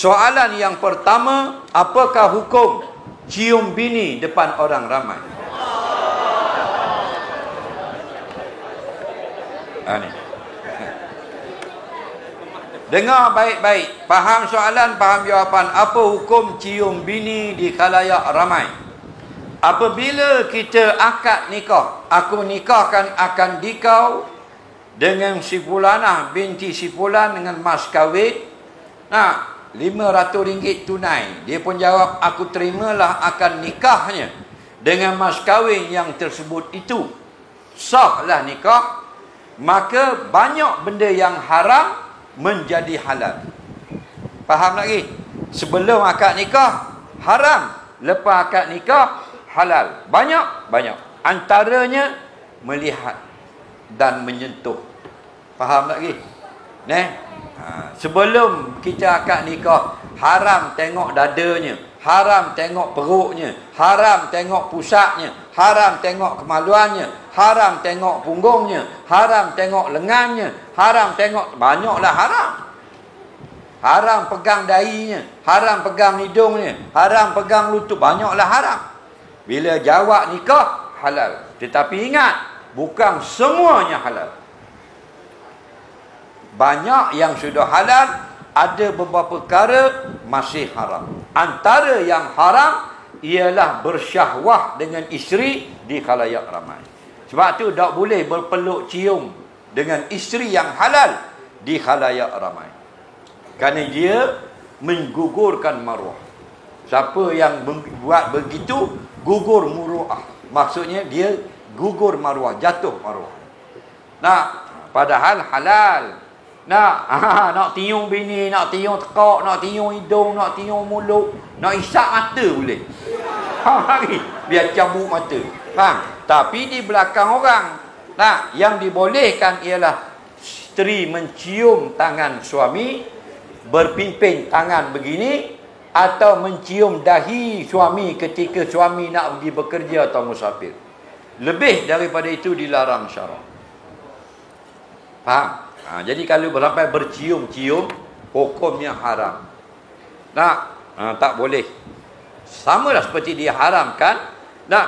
Soalan yang pertama, apakah hukum cium bini depan orang ramai? Ni. Dengar baik-baik. Faham soalan, faham jawapan. Apa hukum cium bini di khalayak ramai? Apabila kita akad nikah, aku nikahkan akan dikau dengan si fulanah binti si fulan dengan mas kahwin. Nah, RM500 tunai. Dia pun jawab, aku terimalah akan nikahnya dengan mas kahwin yang tersebut itu. Sahlah nikah. Maka banyak benda yang haram menjadi halal. Faham lagi? Sebelum akad nikah haram, lepas akad nikah halal. Banyak. Antaranya melihat dan menyentuh. Faham lagi? Sebelum kita akad nikah, haram tengok dadanya, haram tengok perutnya, haram tengok pusatnya, haram tengok kemaluannya, haram tengok punggungnya, haram tengok lengannya, haram tengok, banyaklah haram. Haram pegang dahinya, haram pegang hidungnya, haram pegang lutut, banyaklah haram. Bila jawab nikah, halal. Tetapi ingat, bukan semuanya halal. Banyak yang sudah halal, ada beberapa perkara masih haram. Antara yang haram ialah bersyahwah dengan isteri di khalayak ramai. Sebab tu tak boleh berpeluk cium dengan isteri yang halal di khalayak ramai. Kerana dia menggugurkan maruah. Siapa yang buat begitu, gugur muruah. Maksudnya dia gugur maruah, jatuh maruah. Nah, padahal halal. Nak tiung bini, nak tiung tekak, nak tiung hidung, nak tiung mulut, nak isap mata boleh. Lagi biar cabut mata. Faham? Tapi di belakang orang, yang dibolehkan ialah isteri mencium tangan suami, berpimpin tangan begini, atau mencium dahi suami ketika suami nak pergi bekerja atau musafir. Lebih daripada itu dilarang syarak. Faham? Jadi kalau sampai bercium-cium, hukumnya haram. Tak boleh. Sama lah seperti diharamkan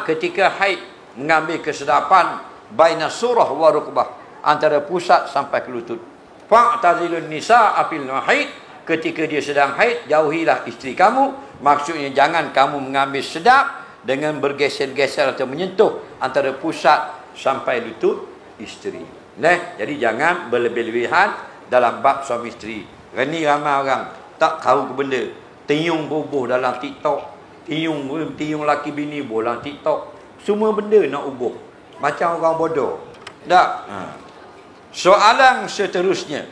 ketika haid mengambil kesedapan baina surah wa rukbah, antara pusat sampai ke lutut. Fa'tazilun nisa afil haid, ketika dia sedang haid, jauhilah isteri kamu. Maksudnya jangan kamu mengambil sedap dengan bergeser-geser atau menyentuh antara pusat sampai lutut isteri. Jadi jangan berlebih-lebihan dalam bab suami isteri. Ini ramai orang tak tahu ke benda. Tiung bubuh dalam TikTok, tiung laki bini dalam TikTok. Semua benda nak ubuh. Macam orang bodoh. Soalan seterusnya,